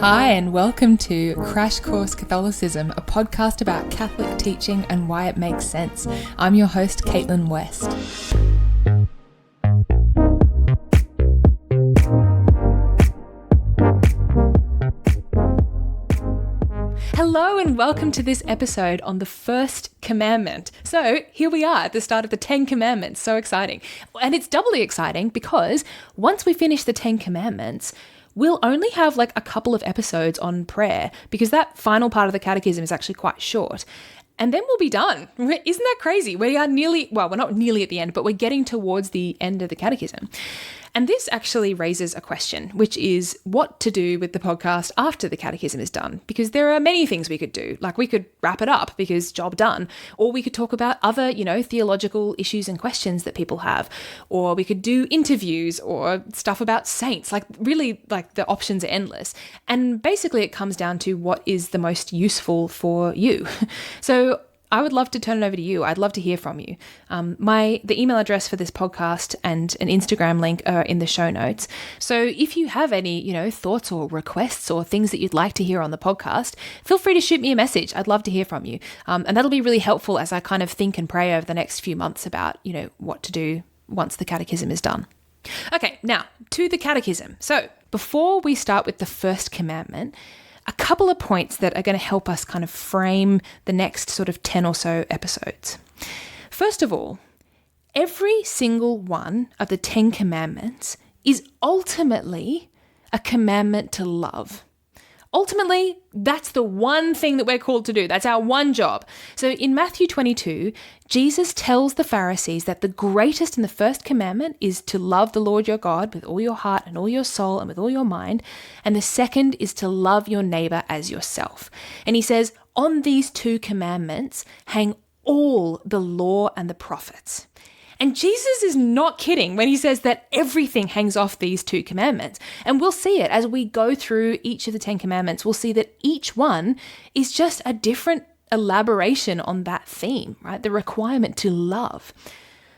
Hi and welcome to Crash Course Catholicism, a podcast about Catholic teaching and why it makes sense. I'm your host, Caitlin West. Hello and welcome to this episode on the First Commandment. So here we are at the start of the 10 Commandments. So exciting. And it's doubly exciting because once we finish the 10 Commandments, we'll only have like a couple of episodes on prayer because that final part of the Catechism is actually quite short. And then we'll be done. Isn't that crazy? We are nearly, well, we're not nearly at the end, but we're getting towards the end of the Catechism. And this actually raises a question, which is what to do with the podcast after the Catechism is done. Because there are many things we could do. Like we could wrap it up because job done. Or we could talk about other, theological issues and questions that people have. Or we could do interviews or stuff about saints. Really, the options are endless. And basically it comes down to what is the most useful for you. So I would love to turn it over to you. I'd love to hear from you. The email address for this podcast and an Instagram link are in the show notes. So if you have any, thoughts or requests or things that you'd like to hear on the podcast, feel free to shoot me a message. I'd love to hear from you. And that'll be really helpful as I kind of think and pray over the next few months about, what to do once the Catechism is done. Okay, now to the Catechism. So before we start with the First Commandment, a couple of points that are going to help us kind of frame the next sort of 10 or so episodes. First of all, every single one of the 10 commandments is ultimately a commandment to love. Ultimately, that's the one thing that we're called to do. That's our one job. So in Matthew 22, Jesus tells the Pharisees that the greatest and the first commandment is to love the Lord your God with all your heart and all your soul and with all your mind. And the second is to love your neighbor as yourself. And he says, on these two commandments hang all the law and the prophets. And Jesus is not kidding when he says that everything hangs off these two commandments. And we'll see it as we go through each of the 10 commandments. We'll see that each one is just a different elaboration on that theme, right? The requirement to love.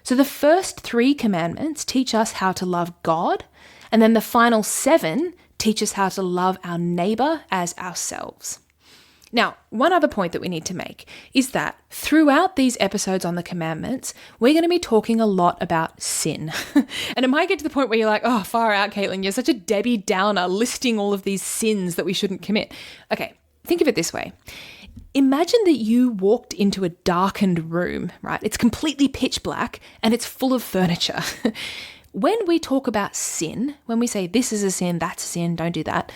So the first 3 commandments teach us how to love God. And then the final 7 teach us how to love our neighbor as ourselves. Now, one other point that we need to make is that throughout these episodes on the commandments, we're going to be talking a lot about sin. And it might get to the point where you're like, oh, far out, Caitlin, you're such a Debbie Downer listing all of these sins that we shouldn't commit. Okay, think of it this way. Imagine that you walked into a darkened room, right? It's completely pitch black and it's full of furniture. When we talk about sin, when we say this is a sin, that's a sin, don't do that,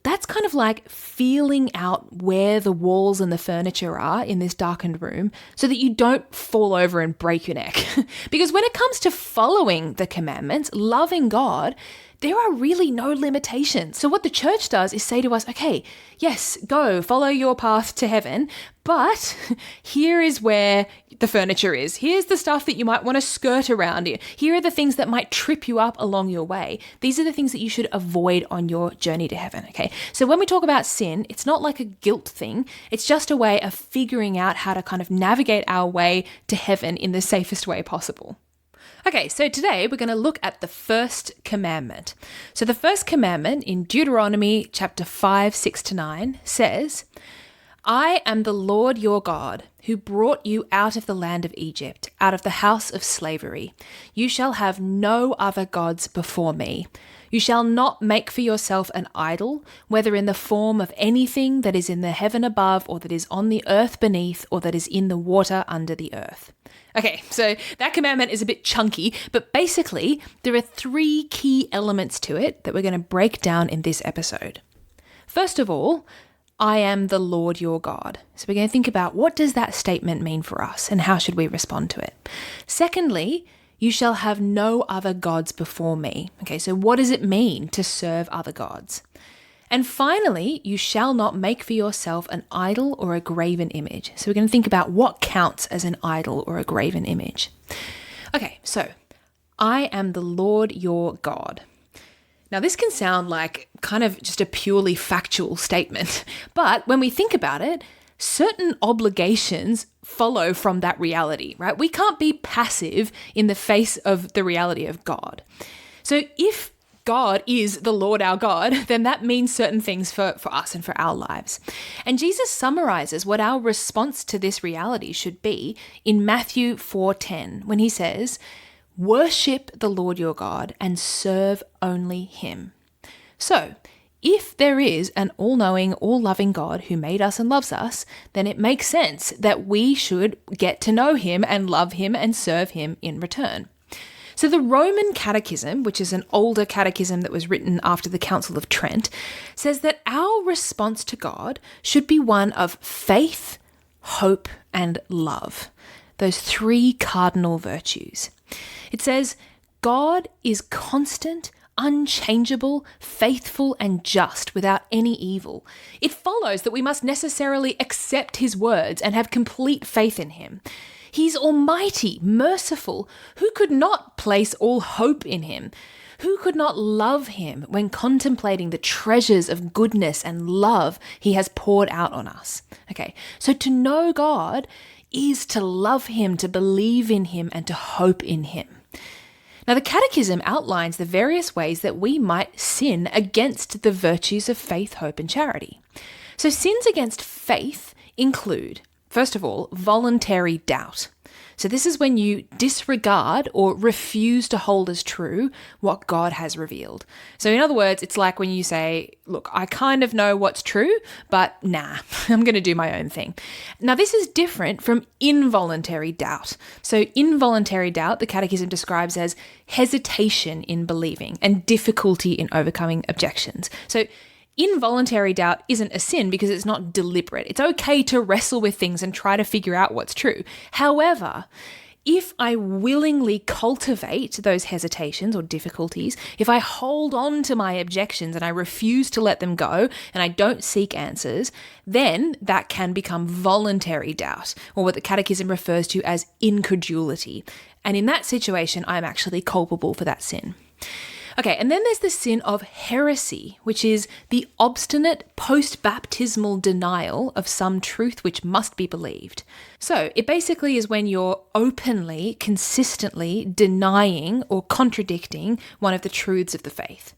that's kind of like feeling out where the walls and the furniture are in this darkened room so that you don't fall over and break your neck. Because when it comes to following the commandments, loving God, there are really no limitations. So what the church does is say to us, okay, yes, go follow your path to heaven, but here is where the furniture is. Here's the stuff that you might want to skirt around. Here are the things that might trip you up along your way. These are the things that you should avoid on your journey to heaven, okay? So when we talk about sin, it's not like a guilt thing. It's just a way of figuring out how to kind of navigate our way to heaven in the safest way possible. Okay, so today we're going to look at the first commandment. So the first commandment in Deuteronomy chapter 5, 6-9 says, I am the Lord your God, who brought you out of the land of Egypt, out of the house of slavery. You shall have no other gods before me. You shall not make for yourself an idol, whether in the form of anything that is in the heaven above, or that is on the earth beneath, or that is in the water under the earth. Okay, so that commandment is a bit chunky, but basically there are 3 key elements to it that we're going to break down in this episode. First of all, I am the Lord your God. So we're going to think about what does that statement mean for us and how should we respond to it. Secondly, you shall have no other gods before me. Okay, so what does it mean to serve other gods? And finally, you shall not make for yourself an idol or a graven image. So we're going to think about what counts as an idol or a graven image. Okay, so I am the Lord your God. Now, this can sound like kind of just a purely factual statement, but when we think about it, certain obligations follow from that reality, right? We can't be passive in the face of the reality of God. So if God is the Lord our God, then that means certain things for us and for our lives. And Jesus summarizes what our response to this reality should be in Matthew 4:10, when he says, "Worship the Lord your God and serve only him." So, if there is an all-knowing, all-loving God who made us and loves us, then it makes sense that we should get to know him and love him and serve him in return. So the Roman Catechism, which is an older catechism that was written after the Council of Trent, says that our response to God should be one of faith, hope, and love. Those three cardinal virtues. It says, God is constant, unchangeable, faithful, and just without any evil. It follows that we must necessarily accept his words and have complete faith in him. He's almighty, merciful. Who could not place all hope in him? Who could not love him when contemplating the treasures of goodness and love he has poured out on us? Okay, so to know God is to love him, to believe in him, and to hope in him. Now, the Catechism outlines the various ways that we might sin against the virtues of faith, hope, and charity. So sins against faith include, first of all, voluntary doubt. So this is when you disregard or refuse to hold as true what God has revealed. So in other words, it's like when you say, look, I kind of know what's true, but nah, I'm going to do my own thing. Now this is different from involuntary doubt. So involuntary doubt, the Catechism describes as hesitation in believing and difficulty in overcoming objections. So involuntary doubt isn't a sin because it's not deliberate. It's okay to wrestle with things and try to figure out what's true. However, if I willingly cultivate those hesitations or difficulties, if I hold on to my objections and I refuse to let them go and I don't seek answers, then that can become voluntary doubt, or what the Catechism refers to as incredulity. And in that situation, I'm actually culpable for that sin. Okay, and then there's the sin of heresy, which is the obstinate post-baptismal denial of some truth which must be believed. So it basically is when you're openly, consistently denying or contradicting one of the truths of the faith.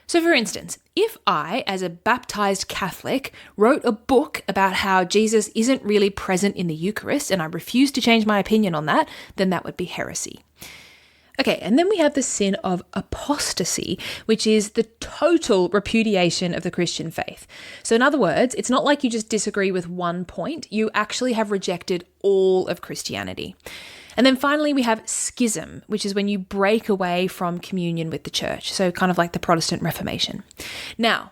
So for instance, if I, as a baptized Catholic, wrote a book about how Jesus isn't really present in the Eucharist and I refuse to change my opinion on that, then that would be heresy. Okay, and then we have the sin of apostasy, which is the total repudiation of the Christian faith. So in other words, it's not like you just disagree with one point, you actually have rejected all of Christianity. And then finally, we have schism, which is when you break away from communion with the church, so kind of like the Protestant Reformation. Now,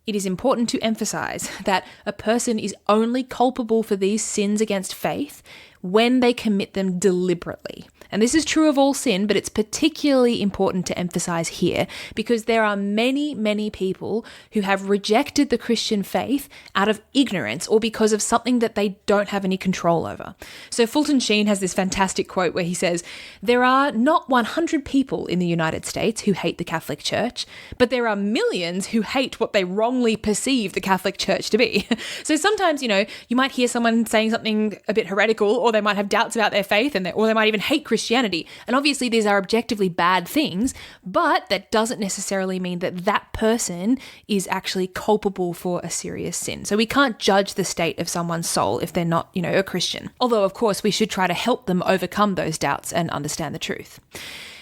it is important to emphasize that a person is only culpable for these sins against faith when they commit them deliberately. And this is true of all sin, but it's particularly important to emphasize here because there are many, many people who have rejected the Christian faith out of ignorance or because of something that they don't have any control over. So Fulton Sheen has this fantastic quote where he says, "There are not 100 people in the United States who hate the Catholic Church, but there are millions who hate what they wrongly perceive the Catholic Church to be." So sometimes, you might hear someone saying something a bit heretical, or they might have doubts about their faith, or they might even hate Christianity. And obviously these are objectively bad things, but that doesn't necessarily mean that that person is actually culpable for a serious sin. So we can't judge the state of someone's soul if they're not, a Christian. Although, of course, we should try to help them overcome those doubts and understand the truth.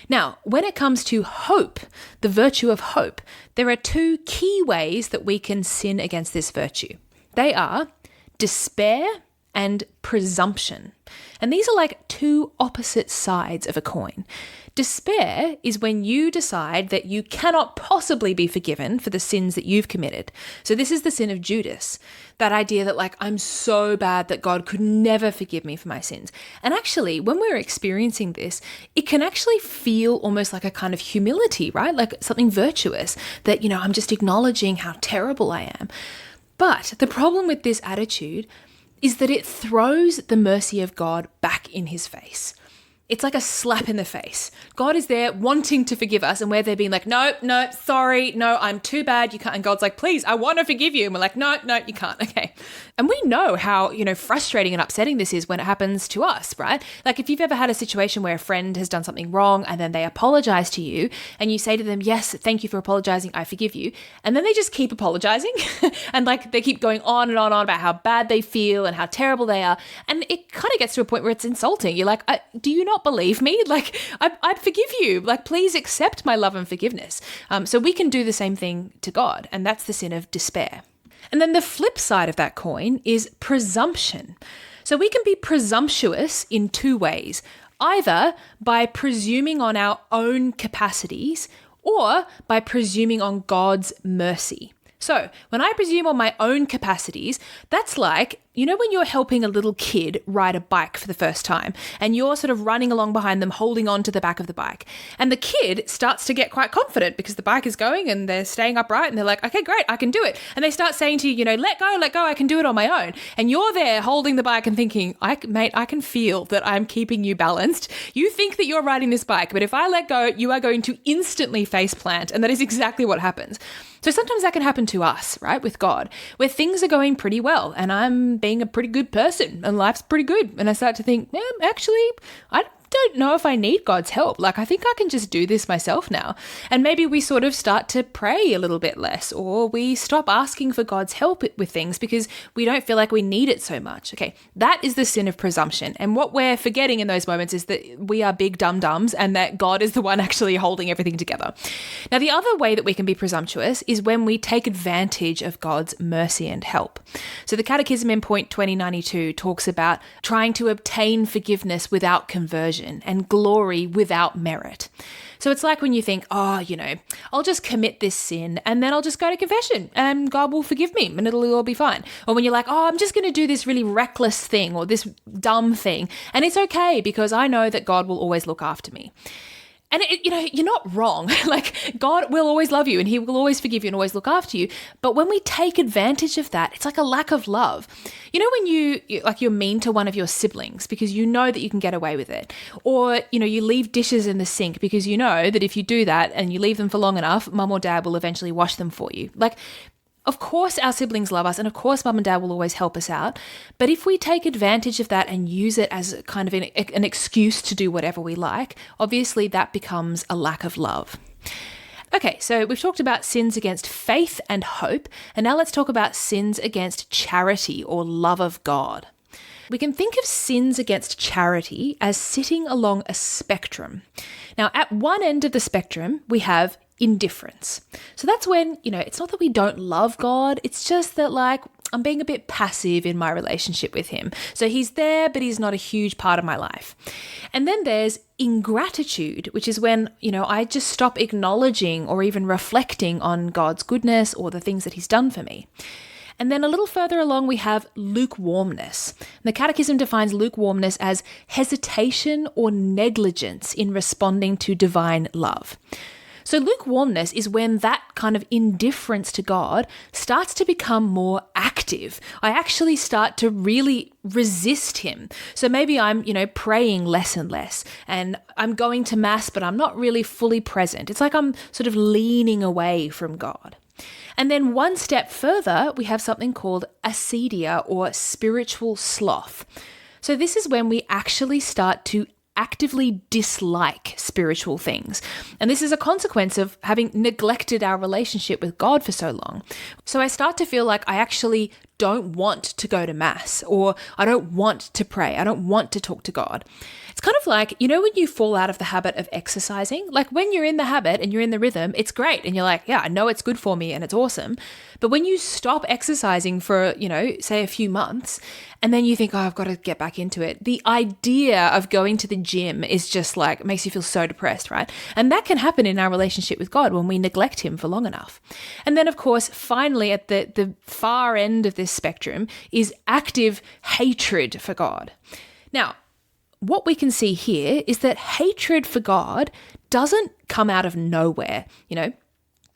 Now, when it comes to hope, the virtue of hope, there are two key ways that we can sin against this virtue. They are despair and presumption. And these are like two opposite sides of a coin. Despair is when you decide that you cannot possibly be forgiven for the sins that you've committed. So this is the sin of Judas. That idea that I'm so bad that God could never forgive me for my sins. And actually, when we're experiencing this, it can actually feel almost like a kind of humility, right? Like something virtuous that, I'm just acknowledging how terrible I am. But the problem with this attitude is that it throws the mercy of God back in his face. it's like a slap in the face. God is there wanting to forgive us, and we're there being like, no, sorry, no, I'm too bad, you can't. And God's like, please, I want to forgive you. And we're like, no, you can't. Okay. And we know how, frustrating and upsetting this is when it happens to us, right? Like if you've ever had a situation where a friend has done something wrong and then they apologize to you and you say to them, yes, thank you for apologizing, I forgive you. And then they just keep apologizing and like they keep going on and on about how bad they feel and how terrible they are. And it kind of gets to a point where it's insulting. You're like, do you not believe me? Like, I forgive you. Like, please accept my love and forgiveness. So we can do the same thing to God, and that's the sin of despair. And then the flip side of that coin is presumption. So we can be presumptuous in two ways, either by presuming on our own capacities or by presuming on God's mercy. So when I presume on my own capacities, that's like, when you're helping a little kid ride a bike for the first time and you're sort of running along behind them, holding on to the back of the bike. And the kid starts to get quite confident because the bike is going and they're staying upright and they're like, okay, great, I can do it. And they start saying to you, let go, I can do it on my own. And you're there holding the bike and thinking, mate, I can feel that I'm keeping you balanced. You think that you're riding this bike, but if I let go, you are going to instantly face plant. And that is exactly what happens. So sometimes that can happen to us, right, with God, where things are going pretty well and I'm being a pretty good person and life's pretty good. And I start to think, actually, I don't know if I need God's help. Like, I think I can just do this myself now. And maybe we sort of start to pray a little bit less, or we stop asking for God's help with things because we don't feel like we need it so much. Okay, that is the sin of presumption. And what we're forgetting in those moments is that we are big dum-dums and that God is the one actually holding everything together. Now, the other way that we can be presumptuous is when we take advantage of God's mercy and help. So the Catechism in point 2092 talks about trying to obtain forgiveness without conversion and glory without merit. So it's like when you think, I'll just commit this sin and then I'll just go to confession and God will forgive me and it'll all be fine. Or when you're like, I'm just going to do this really reckless thing or this dumb thing and it's okay because I know that God will always look after me. And, you're not wrong. Like, God will always love you and he will always forgive you and always look after you. But when we take advantage of that, it's like a lack of love. When you're mean to one of your siblings because you know that you can get away with it. Or, you leave dishes in the sink because you know that if you do that and you leave them for long enough, mum or dad will eventually wash them for you. Like, of course our siblings love us and of course mum and dad will always help us out. But if we take advantage of that and use it as kind of an excuse to do whatever we like, obviously that becomes a lack of love. Okay, so we've talked about sins against faith and hope, and now let's talk about sins against charity or love of God. We can think of sins against charity as sitting along a spectrum. Now, at one end of the spectrum, we have indifference. So that's when, it's not that we don't love God, it's just that I'm being a bit passive in my relationship with him. So he's there, but he's not a huge part of my life. And then there's ingratitude, which is when, I just stop acknowledging or even reflecting on God's goodness or the things that he's done for me. And then a little further along, we have lukewarmness. The Catechism defines lukewarmness as hesitation or negligence in responding to divine love. So lukewarmness is when that kind of indifference to God starts to become more active. I actually start to really resist him. So maybe I'm, praying less and less, and I'm going to mass, but I'm not really fully present. It's like I'm sort of leaning away from God. And then one step further, we have something called acedia or spiritual sloth. So this is when we actually start to actively dislike spiritual things. And this is a consequence of having neglected our relationship with God for so long. So I start to feel like I actually don't want to go to mass, or I don't want to pray. I don't want to talk to God. It's kind of like, when you fall out of the habit of exercising, like when you're in the habit and you're in the rhythm, it's great. And you're like, yeah, I know it's good for me and it's awesome. But when you stop exercising for, say a few months, and then you think, I've got to get back into it. The idea of going to the gym is just makes you feel so depressed, right? And that can happen in our relationship with God when we neglect him for long enough. And then, of course, finally, at the far end of this spectrum is active hatred for God. Now, what we can see here is that hatred for God doesn't come out of nowhere.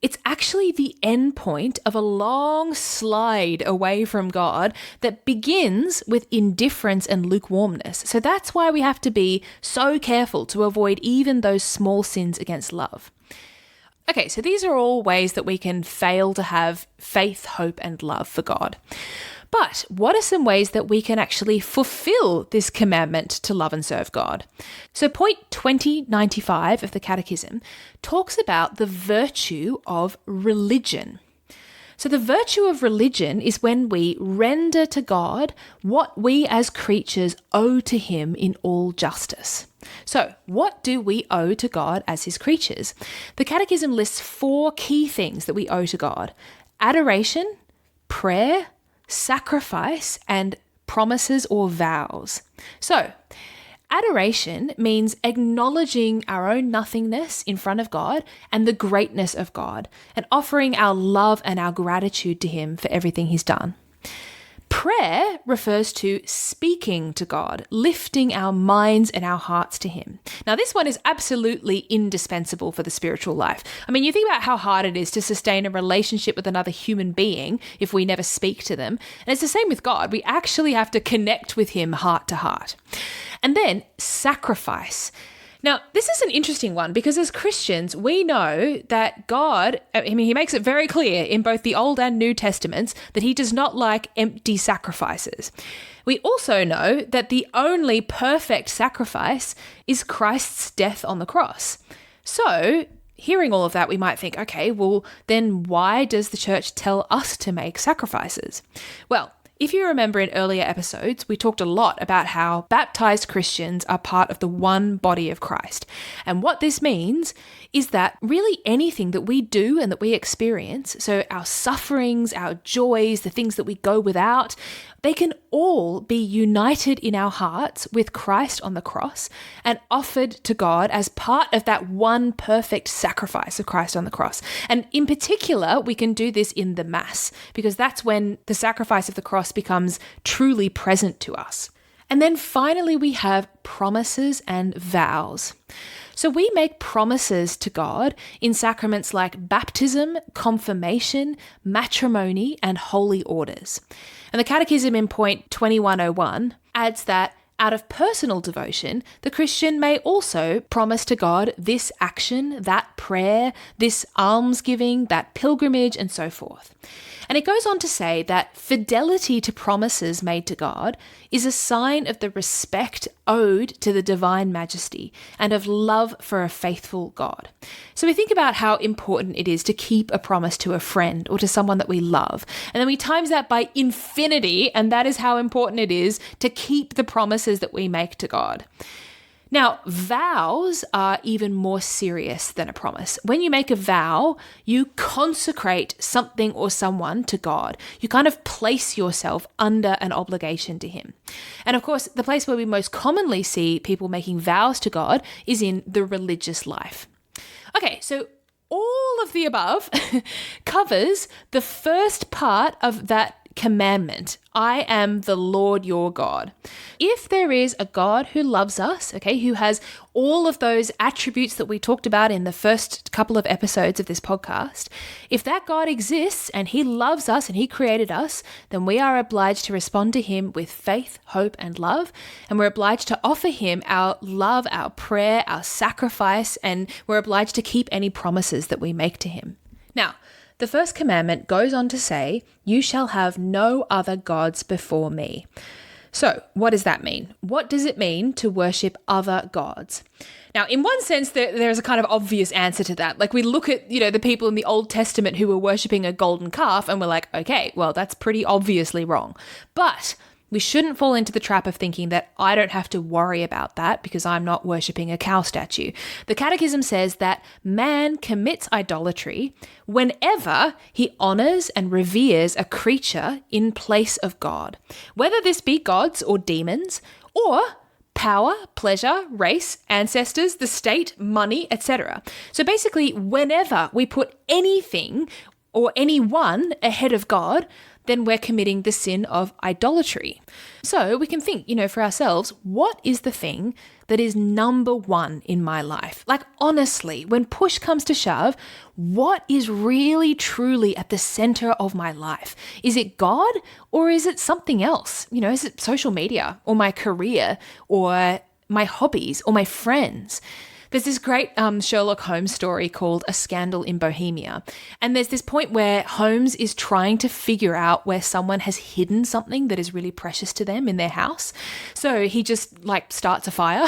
it's actually the end point of a long slide away from God that begins with indifference and lukewarmness. So that's why we have to be so careful to avoid even those small sins against love. Okay, so these are all ways that we can fail to have faith, hope, and love for God. But what are some ways that we can actually fulfill this commandment to love and serve God? So point 2095 of the Catechism talks about the virtue of religion. So the virtue of religion is when we render to God what we as creatures owe to him in all justice. So what do we owe to God as his creatures? The Catechism lists 4 key things that we owe to God: adoration, prayer, sacrifice, and promises or vows. So, adoration means acknowledging our own nothingness in front of God and the greatness of God, and offering our love and our gratitude to him for everything he's done. Prayer refers to speaking to God, lifting our minds and our hearts to him. Now, this one is absolutely indispensable for the spiritual life. I mean, you think about how hard it is to sustain a relationship with another human being if we never speak to them. And it's the same with God. We actually have to connect with him heart to heart. And then sacrifice. Now, this is an interesting one because as Christians, we know that God, he makes it very clear in both the Old and New Testaments that he does not like empty sacrifices. We also know that the only perfect sacrifice is Christ's death on the cross. So, hearing all of that, we might think, okay, well, then why does the church tell us to make sacrifices? Well, if you remember in earlier episodes, we talked a lot about how baptized Christians are part of the one body of Christ. And what this means is that really anything that we do and that we experience, so our sufferings, our joys, the things that we go without, they can all be united in our hearts with Christ on the cross and offered to God as part of that one perfect sacrifice of Christ on the cross. And in particular, we can do this in the Mass because that's when the sacrifice of the cross becomes truly present to us. And then finally, we have promises and vows. So we make promises to God in sacraments like baptism, confirmation, matrimony, and holy orders. And the Catechism in point 2101 adds that out of personal devotion, the Christian may also promise to God this action, that prayer, this almsgiving, that pilgrimage, and so forth. And it goes on to say that fidelity to promises made to God is a sign of the respect owed to the divine majesty and of love for a faithful God. So we think about how important it is to keep a promise to a friend or to someone that we love. And then we times that by infinity, and that is how important it is to keep the promises that we make to God. Now, vows are even more serious than a promise. When you make a vow, you consecrate something or someone to God. You kind of place yourself under an obligation to him. And of course, the place where we most commonly see people making vows to God is in the religious life. Okay, so all of the above covers the first part of that commandment. I am the Lord your God. If there is a God who loves us, okay, who has all of those attributes that we talked about in the first couple of episodes of this podcast, if that God exists and he loves us and he created us, then we are obliged to respond to him with faith, hope, and love. And we're obliged to offer him our love, our prayer, our sacrifice, and we're obliged to keep any promises that we make to him. Now, the first commandment goes on to say, "You shall have no other gods before me." So, what does that mean? What does it mean to worship other gods? Now, in one sense, there's a kind of obvious answer to that. Like we look at, the people in the Old Testament who were worshipping a golden calf and we're like, okay, well, that's pretty obviously wrong. But we shouldn't fall into the trap of thinking that I don't have to worry about that because I'm not worshipping a cow statue. The Catechism says that man commits idolatry whenever he honors and reveres a creature in place of God, whether this be gods or demons, or power, pleasure, race, ancestors, the state, money, etc. So basically, whenever we put anything or anyone ahead of God, then we're committing the sin of idolatry. So we can think, for ourselves, what is the thing that is number one in my life? Like, honestly, when push comes to shove, what is really truly at the center of my life? Is it God or is it something else? Is it social media or my career or my hobbies or my friends? There's this great Sherlock Holmes story called A Scandal in Bohemia. And there's this point where Holmes is trying to figure out where someone has hidden something that is really precious to them in their house. So he just starts a fire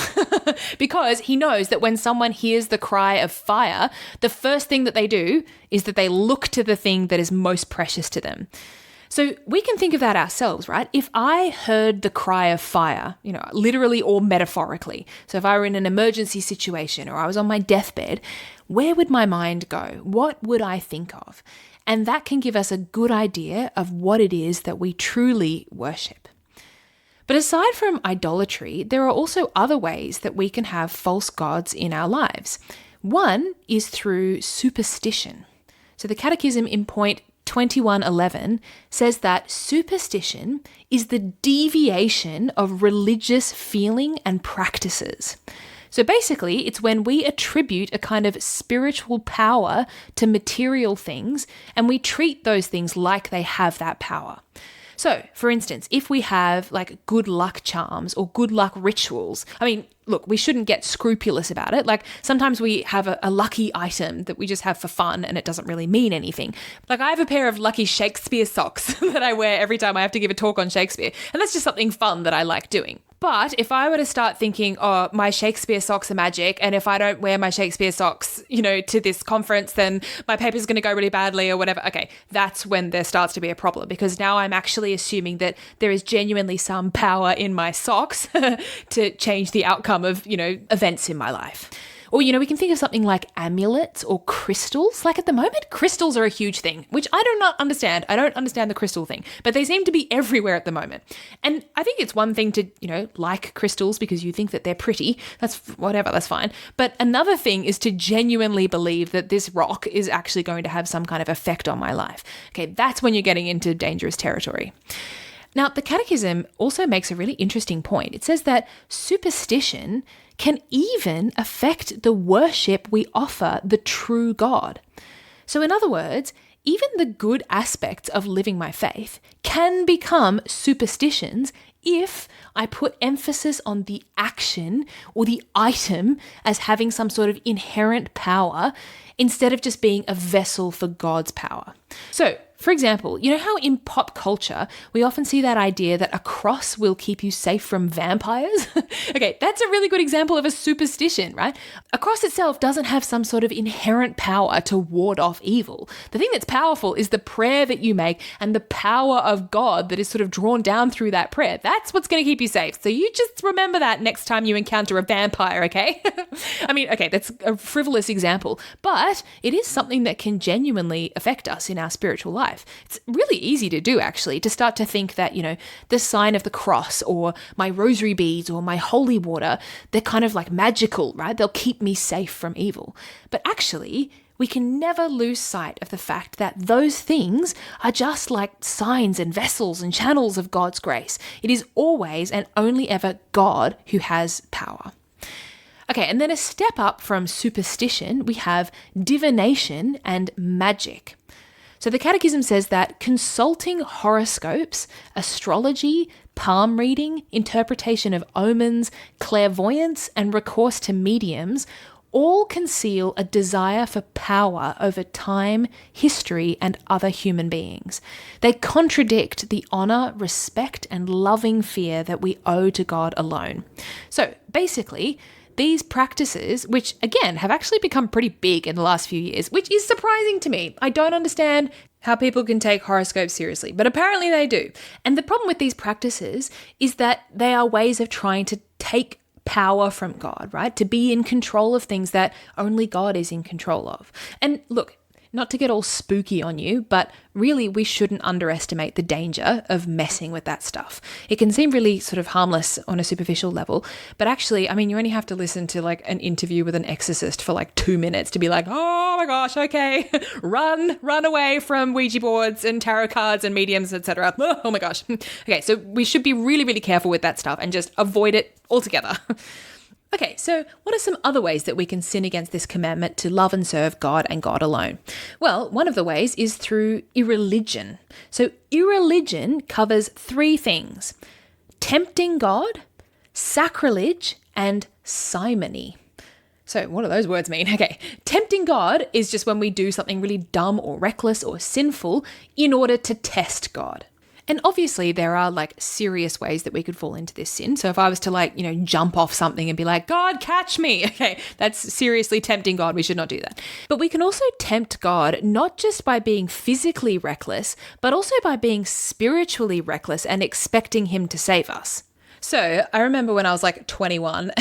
because he knows that when someone hears the cry of fire, the first thing that they do is that they look to the thing that is most precious to them. So we can think of that ourselves, right? If I heard the cry of fire, literally or metaphorically, so if I were in an emergency situation or I was on my deathbed, where would my mind go? What would I think of? And that can give us a good idea of what it is that we truly worship. But aside from idolatry, there are also other ways that we can have false gods in our lives. One is through superstition. So the Catechism in point 2111 says that superstition is the deviation of religious feeling and practices. So basically, it's when we attribute a kind of spiritual power to material things and we treat those things like they have that power. So, for instance, if we have good luck charms or good luck rituals, look, we shouldn't get scrupulous about it. Sometimes we have a lucky item that we just have for fun and it doesn't really mean anything. I have a pair of lucky Shakespeare socks that I wear every time I have to give a talk on Shakespeare. And that's just something fun that I like doing. But if I were to start thinking, oh, my Shakespeare socks are magic, and if I don't wear my Shakespeare socks, to this conference, then my paper's going to go really badly or whatever. Okay, that's when there starts to be a problem because now I'm actually assuming that there is genuinely some power in my socks to change the outcome of, events in my life. Or, we can think of something like amulets or crystals. At the moment, crystals are a huge thing, which I do not understand. I don't understand the crystal thing, but they seem to be everywhere at the moment. And I think it's one thing to, like crystals because you think that they're pretty. That's whatever, that's fine. But another thing is to genuinely believe that this rock is actually going to have some kind of effect on my life. Okay, that's when you're getting into dangerous territory. Now, the Catechism also makes a really interesting point. It says that superstition can even affect the worship we offer the true God. So in other words, even the good aspects of living my faith can become superstitions if I put emphasis on the action or the item as having some sort of inherent power instead of just being a vessel for God's power. So, for example, how in pop culture we often see that idea that a cross will keep you safe from vampires? Okay, that's a really good example of a superstition, right? A cross itself doesn't have some sort of inherent power to ward off evil. The thing that's powerful is the prayer that you make and the power of God that is sort of drawn down through that prayer. That's what's going to keep you safe. So you just remember that next time you encounter a vampire, okay? Okay, that's a frivolous example, but it is something that can genuinely affect us in our spiritual life. It's really easy to do, actually, to start to think that, the sign of the cross or my rosary beads or my holy water, they're kind of magical, right? They'll keep me safe from evil. But actually, we can never lose sight of the fact that those things are just like signs and vessels and channels of God's grace. It is always and only ever God who has power. Okay, and then a step up from superstition, we have divination and magic. So the Catechism says that consulting horoscopes, astrology, palm reading, interpretation of omens, clairvoyance, and recourse to mediums all conceal a desire for power over time, history, and other human beings. They contradict the honor, respect, and loving fear that we owe to God alone. So basically, these practices, which again have actually become pretty big in the last few years, which is surprising to me. I don't understand how people can take horoscopes seriously, but apparently they do. And the problem with these practices is that they are ways of trying to take power from God, right? To be in control of things that only God is in control of. And look, not to get all spooky on you, but really we shouldn't underestimate the danger of messing with that stuff. It can seem really sort of harmless on a superficial level, but actually, you only have to listen to an interview with an exorcist for 2 minutes to be like, oh my gosh, okay, run away from Ouija boards and tarot cards and mediums, etc. Oh my gosh. Okay, so we should be really, really careful with that stuff and just avoid it altogether. Okay, so what are some other ways that we can sin against this commandment to love and serve God and God alone? Well, one of the ways is through irreligion. So irreligion covers three things: tempting God, sacrilege, and simony. So what do those words mean? Okay, tempting God is just when we do something really dumb or reckless or sinful in order to test God. And obviously there are like serious ways that we could fall into this sin. So if I was to jump off something and be like, God, catch me. Okay, that's seriously tempting God. We should not do that. But we can also tempt God not just by being physically reckless, but also by being spiritually reckless and expecting him to save us. So I remember when I was like 21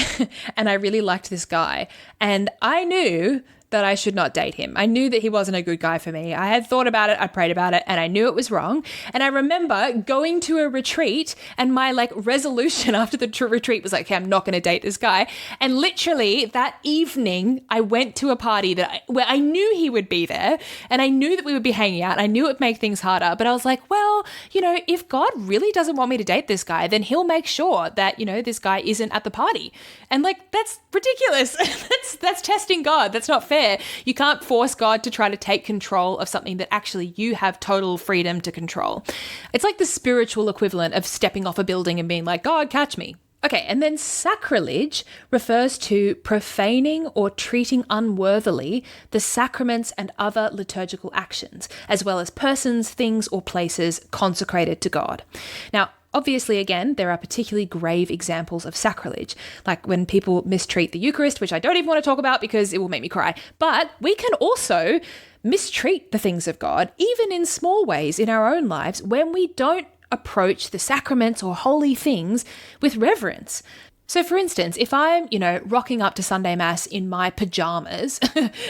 and I really liked this guy and I knew that I should not date him. I knew that he wasn't a good guy for me. I had thought about it, I prayed about it, and I knew it was wrong. And I remember going to a retreat and my resolution after the retreat was like, okay, I'm not going to date this guy. And literally that evening I went to a party where I knew he would be there and I knew that we would be hanging out. I knew it would make things harder, but I was like, well, if God really doesn't want me to date this guy, then he'll make sure that, this guy isn't at the party. And that's ridiculous. That's testing God. That's not fair. You can't force God to try to take control of something that actually you have total freedom to control. It's like the spiritual equivalent of stepping off a building and being like, God, catch me. Okay, and then sacrilege refers to profaning or treating unworthily the sacraments and other liturgical actions, as well as persons, things, or places consecrated to God. Now, obviously, again, there are particularly grave examples of sacrilege, like when people mistreat the Eucharist, which I don't even want to talk about because it will make me cry. But we can also mistreat the things of God, even in small ways in our own lives, when we don't approach the sacraments or holy things with reverence. So for instance, if I'm, rocking up to Sunday Mass in my pajamas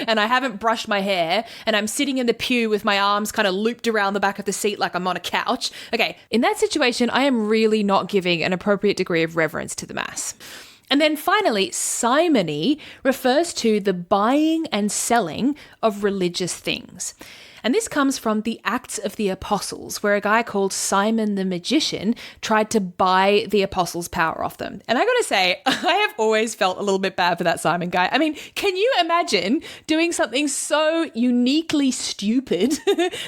and I haven't brushed my hair and I'm sitting in the pew with my arms kind of looped around the back of the seat like I'm on a couch, okay, in that situation, I am really not giving an appropriate degree of reverence to the Mass. And then finally, simony refers to the buying and selling of religious things. And this comes from the Acts of the Apostles, where a guy called Simon the Magician tried to buy the apostles' power off them. And I gotta say, I have always felt a little bit bad for that Simon guy. I mean, can you imagine doing something so uniquely stupid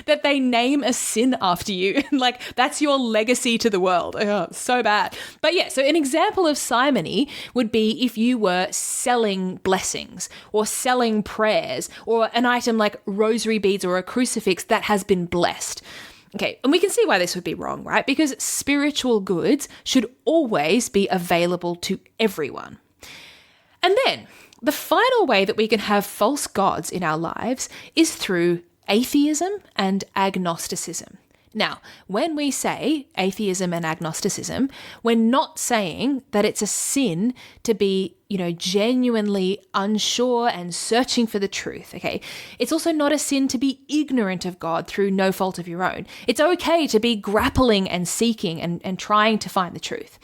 that they name a sin after you? That's your legacy to the world. Oh, so bad. But yeah, so an example of simony would be if you were selling blessings or selling prayers or an item like rosary beads or a crucifix that has been blessed. Okay, and we can see why this would be wrong, right? Because spiritual goods should always be available to everyone. And then the final way that we can have false gods in our lives is through atheism and agnosticism. Now, when we say atheism and agnosticism, we're not saying that it's a sin to be, genuinely unsure and searching for the truth, okay? It's also not a sin to be ignorant of God through no fault of your own. It's okay to be grappling and seeking and trying to find the truth.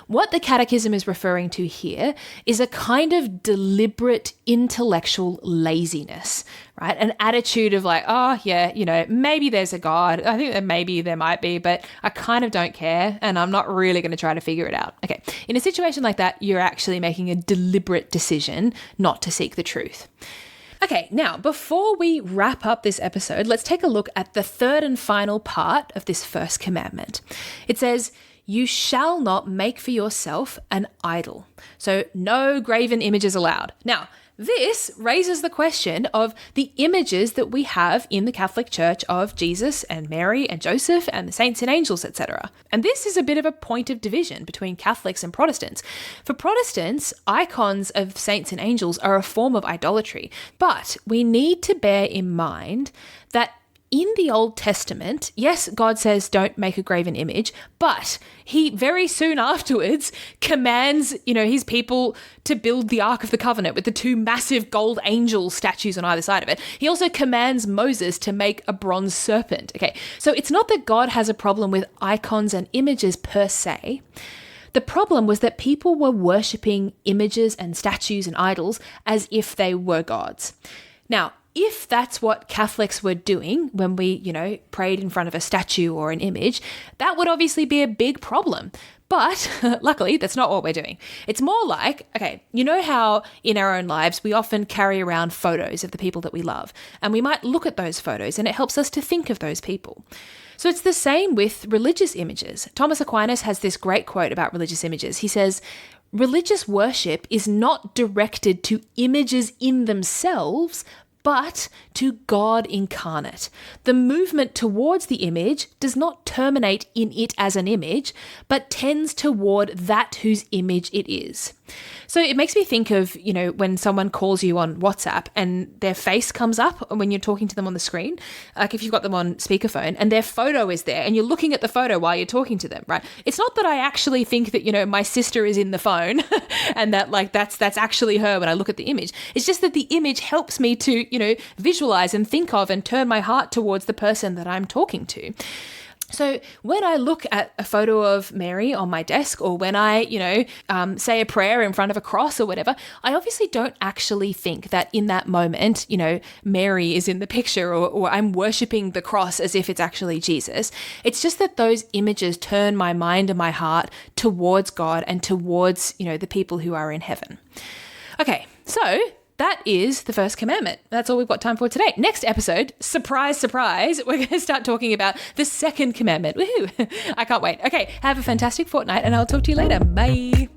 What the Catechism is referring to here is a kind of deliberate intellectual laziness, right? An attitude of maybe there's a God. I think that maybe there might be, but I kind of don't care and I'm not really going to try to figure it out. Okay, in a situation like that, you're actually making a deliberate decision not to seek the truth. Okay, now, before we wrap up this episode, let's take a look at the third and final part of this first commandment. It says, "You shall not make for yourself an idol." So no graven images allowed. Now, this raises the question of the images that we have in the Catholic Church of Jesus and Mary and Joseph and the saints and angels, etc. And this is a bit of a point of division between Catholics and Protestants. For Protestants, icons of saints and angels are a form of idolatry, but we need to bear in mind that in the Old Testament, yes, God says don't make a graven image, but he very soon afterwards commands, his people to build the Ark of the Covenant with the two massive gold angel statues on either side of it. He also commands Moses to make a bronze serpent. Okay, so it's not that God has a problem with icons and images per se. The problem was that people were worshipping images and statues and idols as if they were gods. Now, if that's what Catholics were doing when we, prayed in front of a statue or an image, that would obviously be a big problem. But luckily, that's not what we're doing. It's more like, okay, you know how in our own lives, we often carry around photos of the people that we love, and we might look at those photos and it helps us to think of those people. So it's the same with religious images. Thomas Aquinas has this great quote about religious images. He says, religious worship is not directed to images in themselves, but to God incarnate. The movement towards the image does not terminate in it as an image, but tends toward that whose image it is. So it makes me think of, when someone calls you on WhatsApp and their face comes up when you're talking to them on the screen, like if you've got them on speakerphone and their photo is there and you're looking at the photo while you're talking to them, right? It's not that I actually think that, my sister is in the phone and that that's actually her when I look at the image. It's just that the image helps me to, visualize and think of and turn my heart towards the person that I'm talking to. So when I look at a photo of Mary on my desk, or when I, say a prayer in front of a cross or whatever, I obviously don't actually think that in that moment, Mary is in the picture or I'm worshipping the cross as if it's actually Jesus. It's just that those images turn my mind and my heart towards God and towards, the people who are in heaven. Okay, so that is the first commandment. That's all we've got time for today. Next episode, surprise, surprise, we're going to start talking about the second commandment. Woohoo! I can't wait. Okay, have a fantastic fortnight and I'll talk to you later. Bye.